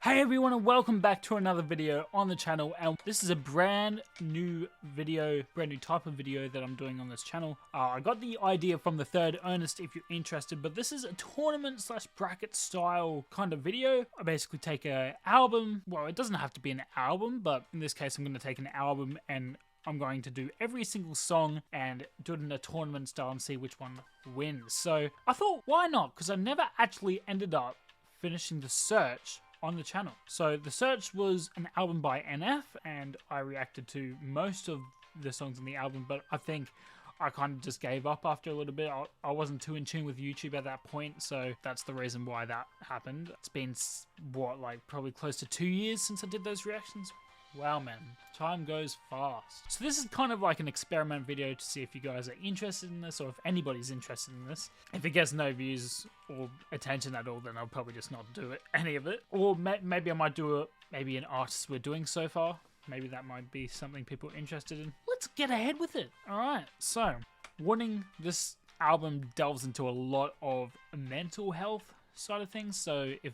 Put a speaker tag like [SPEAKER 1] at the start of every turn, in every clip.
[SPEAKER 1] Hey everyone, and welcome back to another video on the channel, and this is a brand new type of video that I'm doing on this channel. I got the idea from the third Ernest if you're interested, but this is a tournament slash bracket style kind of video. I basically take an album, well, it doesn't have to be an album, but in this case I'm going to take an album and I'm going to do every single song and do it in a tournament style and see which one wins. So I thought, why not? Because I never actually ended up finishing the search on the channel. So the search was an album by NF, and I reacted to most of the songs in the album, but I think I kind of just gave up after a little bit. I wasn't too in tune with YouTube at that point, so that's the reason why that happened. It's been, what, like probably close to 2 years since I did those reactions? Wow, man, time goes fast. So this is kind of like an experiment video to see if you guys are interested in this, or if anybody's interested in this. If it gets no views or attention at all, then I'll probably just not do any of it. Or maybe I might do maybe an artist we're doing so far. Maybe that might be something people are interested in. Let's get ahead with it. All right, so warning, this album delves into a lot of mental health side of things. So if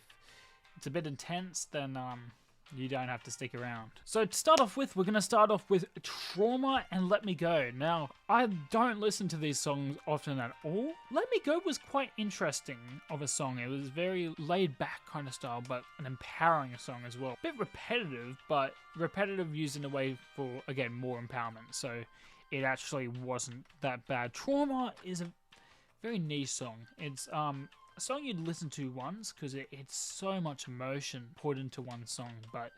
[SPEAKER 1] it's a bit intense, then you don't have to stick around. So to start off with, we're going to start off with Trauma and Let Me Go. Now, I don't listen to these songs often at all. Let Me Go was quite interesting of a song. It was very laid back kind of style, but an empowering song as well. A bit repetitive, but repetitive used in a way for, again, more empowerment. So it actually wasn't that bad. Trauma is a very niche song. It's a song you'd listen to once because it's so much emotion put into one song, but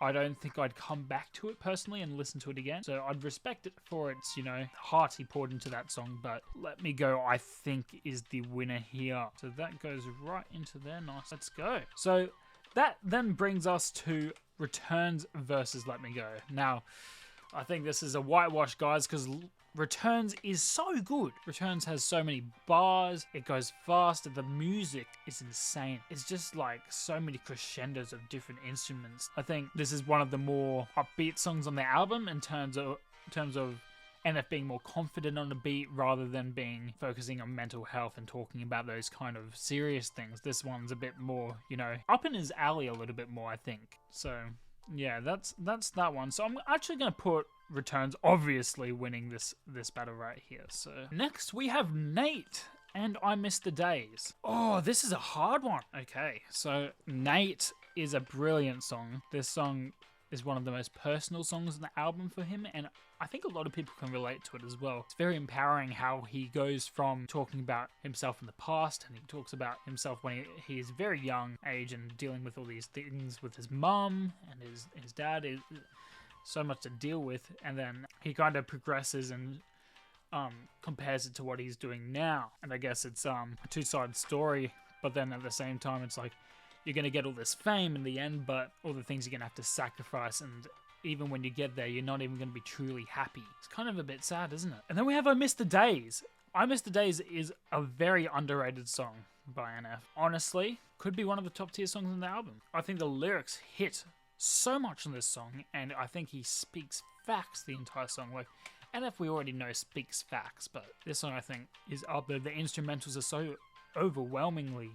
[SPEAKER 1] I don't think I'd come back to it personally and listen to it again. So I'd respect it for its, heart he poured into that song, but Let Me Go, I think, is the winner here. So that goes right into there. Nice. Let's go. So that then brings us to Returns versus Let Me Go. Now, I think this is a whitewash, guys, because Returns is so good. Returns has so many bars, it goes fast, the music is insane. It's just like so many crescendos of different instruments. I think this is one of the more upbeat songs on the album in terms of NF being more confident on the beat rather than focusing on mental health and talking about those kind of serious things. This one's a bit more, up in his alley a little bit more, I think. So yeah, that's that one. So I'm actually going to put Returns obviously winning this battle right here. So next we have Nate and I Miss the Days. Oh, this is a hard one. Okay, so Nate is a brilliant song. This song is one of the most personal songs in the album for him, and I think a lot of people can relate to it as well. It's very empowering how he goes from talking about himself in the past, and he talks about himself when he is very young age and dealing with all these things with his mum and his dad. So much to deal with, and then he kind of progresses and compares it to what he's doing now. And I guess it's a two-sided story, but then at the same time it's like you're gonna get all this fame in the end, but all the things you're gonna have to sacrifice, and even when you get there, you're not even gonna be truly happy. It's kind of a bit sad, isn't it? And then we have I Miss the Days. I Miss the Days is a very underrated song by NF. Honestly, could be one of the top tier songs on the album. I think the lyrics hit so much in this song, and I think he speaks facts the entire song. Like, NF we already know speaks facts, but this song I think is up there. The instrumentals are so overwhelmingly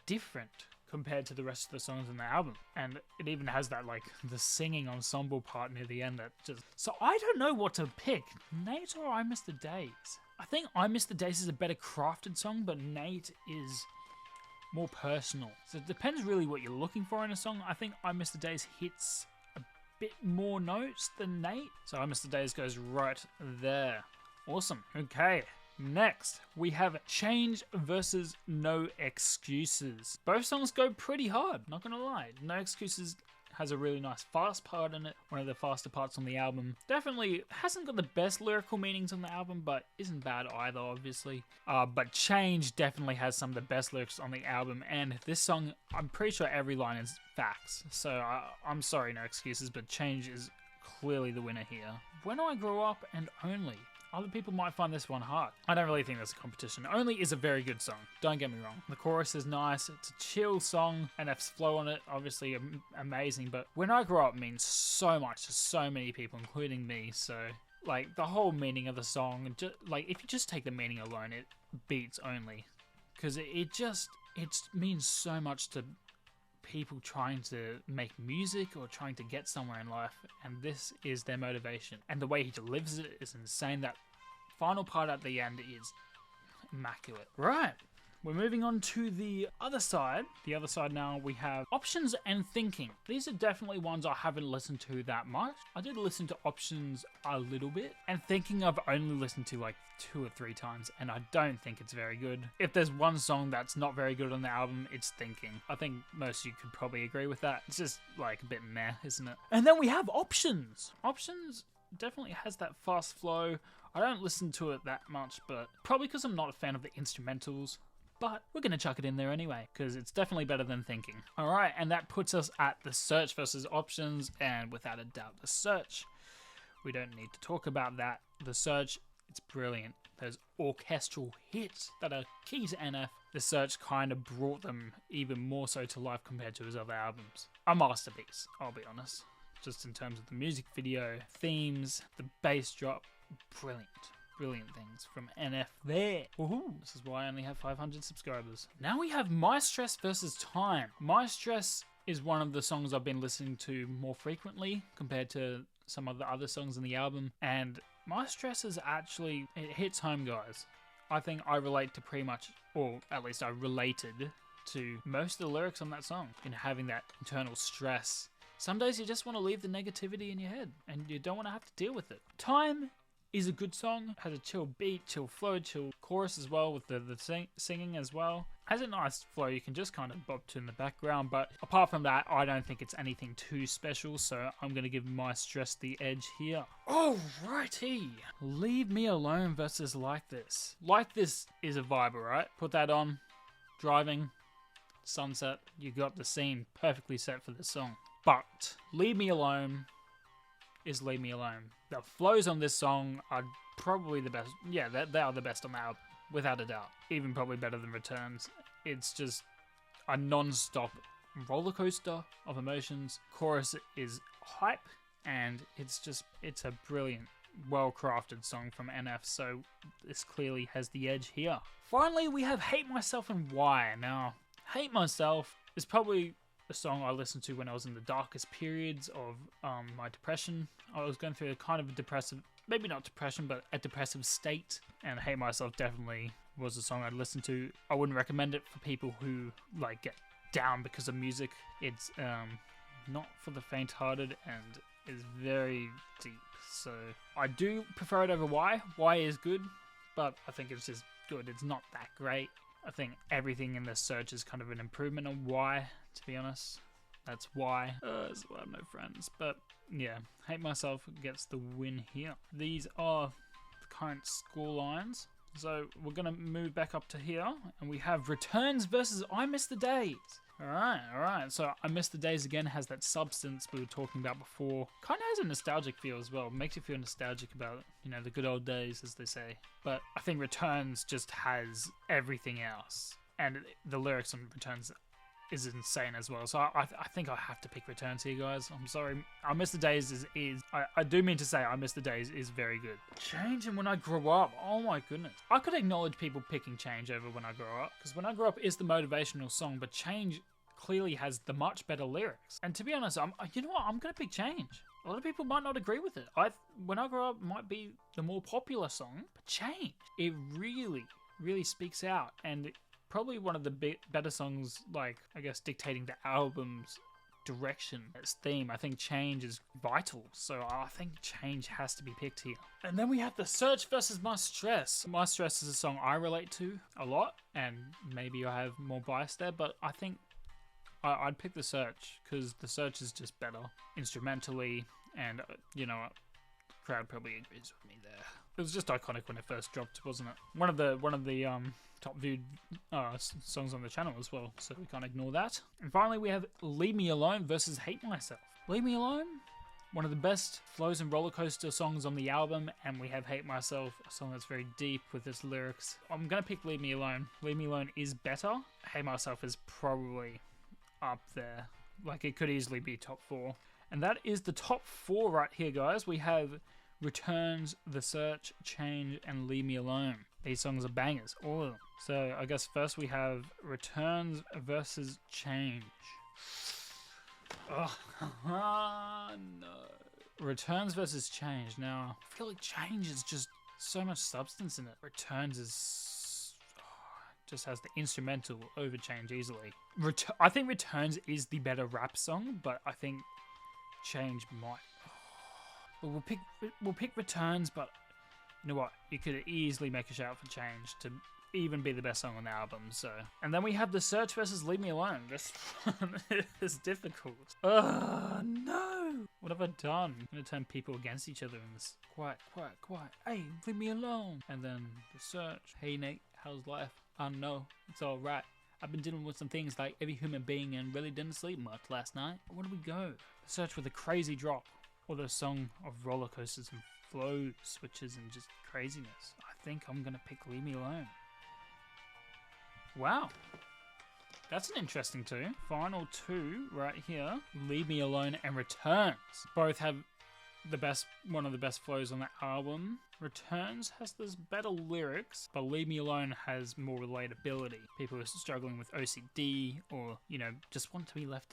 [SPEAKER 1] different compared to the rest of the songs in the album, and it even has that like the singing ensemble part near the end that just... So I don't know what to pick, Nate or I Miss the Days. I think I Miss the Days is a better crafted song, but Nate is more personal. So it depends really what you're looking for in a song. I think I Miss the Days hits a bit more notes than Nate. So I Miss the Days goes right there. Awesome. Okay. Next, we have Change versus No Excuses. Both songs go pretty hard, not gonna lie. No Excuses has a really nice fast part in it, one of the faster parts on the album. Definitely hasn't got the best lyrical meanings on the album, but isn't bad either, obviously. But Change definitely has some of the best lyrics on the album, and this song, I'm pretty sure every line is facts. So I'm sorry, No Excuses, but Change is clearly the winner here. When I Grow Up and Only. Other people might find this one hard. I don't really think there's a competition. Only is a very good song, don't get me wrong. The chorus is nice, it's a chill song, NF's flow on it, obviously amazing, but When I Grow Up means so much to so many people, including me, so like the whole meaning of the song, like if you just take the meaning alone, it beats Only. Because it means so much to people trying to make music or trying to get somewhere in life, and this is their motivation. And the way he delivers it is insane. That final part at the end is immaculate. Right. We're moving on to the other side. The other side now, we have Options and Thinking. These are definitely ones I haven't listened to that much. I did listen to Options a little bit, and Thinking I've only listened to like 2 or 3 times, and I don't think it's very good. If there's one song that's not very good on the album, it's Thinking. I think most of you could probably agree with that. It's just like a bit meh, isn't it? And then we have Options. Options definitely has that fast flow. I don't listen to it that much, but probably because I'm not a fan of the instrumentals. But we're going to chuck it in there anyway, because it's definitely better than Thinking. Alright, and that puts us at the Search versus Options, and without a doubt, the Search. We don't need to talk about that. The Search, it's brilliant. Those orchestral hits that are key to NF. The Search kind of brought them even more so to life compared to his other albums. A masterpiece, I'll be honest. Just in terms of the music video, themes, the bass drop, brilliant. Brilliant things from NF there. Woohoo! This is why I only have 500 subscribers. Now we have My Stress versus Time. My Stress is one of the songs I've been listening to more frequently compared to some of the other songs in the album. And My Stress is actually, it hits home, guys. I think I relate to pretty much, or at least I related to most of the lyrics on that song. In having that internal stress. Some days you just want to leave the negativity in your head and you don't want to have to deal with it. Time is a good song, has a chill beat, chill flow, chill chorus as well with the singing as well. Has a nice flow you can just kind of bop to in the background, but apart from that, I don't think it's anything too special, so I'm going to give My Stress the edge here. Alrighty, Leave Me Alone versus Like This. Like This is a vibe, right? Put that on, driving, sunset, you got the scene perfectly set for this song. But Leave Me Alone is Leave Me Alone. The flows on this song are probably the best. Yeah, they are the best on the album, without a doubt. Even probably better than Returns. It's just a non-stop roller coaster of emotions. Chorus is hype, and it's a brilliant, well-crafted song from NF, so this clearly has the edge here. Finally, we have Hate Myself and Why. Now, Hate Myself is probably a song I listened to when I was in the darkest periods of my depression. I was going through a kind of depressive, maybe not depression, but a depressive state, and Hate Myself definitely was a song I'd listen to. I wouldn't recommend it for people who like get down because of music. It's not for the faint-hearted and is very deep, so I do prefer it over Why. Why is good, but I think it's just good. It's not that great. I think everything in the Search is kind of an improvement on Why, to be honest. That's why. That's why I have no friends. But yeah, Hate Myself gets the win here. These are the current score lines. So we're going to move back up to here, and we have Returns versus I Miss the Days. Alright. So I Miss the Days again has that substance we were talking about before. Kind of has a nostalgic feel as well. Makes you feel nostalgic about, you know, the good old days, as they say. But I think Returns just has everything else. And the lyrics on Returns is insane as well. So I think I have to pick Returns here, guys. I'm sorry. I Miss the Days I do mean to say I Miss the Days is very good. Change and When I Grow Up. Oh my goodness. I could acknowledge people picking Change over When I Grow Up, because When I Grow Up is the motivational song, but Change clearly has the much better lyrics. And to be honest, you know what? I'm going to pick Change. A lot of people might not agree with it. When I Grow Up might be the more popular song, but Change, it really, really speaks out, and probably one of the better songs, like, I guess, dictating the album's direction, its theme. I think Change is vital, so I think Change has to be picked here. And then we have The Search versus My Stress. My Stress is a song I relate to a lot, and maybe I have more bias there, but I think I'd pick The Search, because The Search is just better instrumentally, and you know what, the crowd probably agrees with me there. It was just iconic when it first dropped, wasn't it? One of the top viewed songs on the channel as well, so we can't ignore that. And finally, we have Leave Me Alone versus Hate Myself. Leave Me Alone, one of the best flows and roller coaster songs on the album, and we have Hate Myself, a song that's very deep with its lyrics. I'm gonna pick Leave Me Alone. Leave Me Alone is better. Hate Myself is probably up there. Like, it could easily be top 4. And that is the top 4 right here, guys. We have Returns, The Search, Change, and Leave Me Alone. These songs are bangers, all of them. So I guess first we have Returns versus Change. Oh, no. Returns versus Change. Now, I feel like Change is just so much substance in it. Returns is... just has the instrumental over Change easily. I think Returns is the better rap song, but I think Change might... Well, we'll pick Returns, but you know what? You could easily make a shout for Change to even be the best song on the album. So, and then we have The Search versus Leave Me Alone. This one is difficult. Oh no! What have I done? I'm gonna turn people against each other in this. Quiet. Hey, leave me alone. And then The Search. Hey Nate, how's life? I know it's all right. I've been dealing with some things like every human being and really didn't sleep much last night. Where do we go? The Search with a crazy drop, or the song of roller coasters and flow switches and just craziness. I think I'm gonna pick Leave Me Alone. Wow, that's an interesting two. Final two right here. Leave Me Alone and Returns. Both have one of the best flows on the album. Returns has this better lyrics, but Leave Me Alone has more relatability. People are struggling with OCD or, you know, just want to be left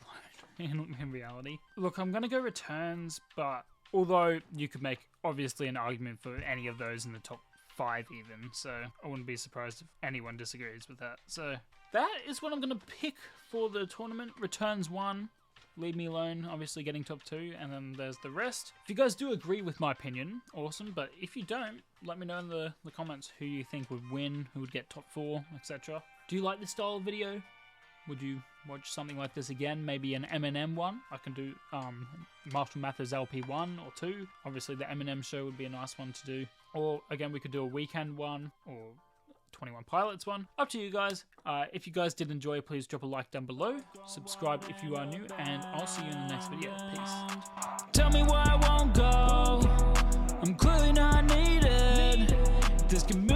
[SPEAKER 1] alone in reality. Look, I'm gonna go Returns, but although you could make obviously an argument for any of those in the top 5 even, so I wouldn't be surprised if anyone disagrees with that. So that is what I'm going to pick for the tournament. Returns 1, Leave Me Alone obviously getting top 2, and then there's the rest. If you guys do agree with my opinion, awesome, but if you don't, let me know in the comments who you think would win, who would get top 4, etc. Do you like this style of video? Would you watch something like this again? Maybe an Eminem one? I can do Marshall Mathers LP 1 or 2. Obviously the Eminem show would be a nice one to do. Or again, we could do a Weekend one or 21 Pilots one. Up to you guys. If you guys did enjoy, please drop a like down below. Subscribe if you are new, and I'll see you in the next video. Peace. Tell me why I won't go. I'm clearly not needed. This can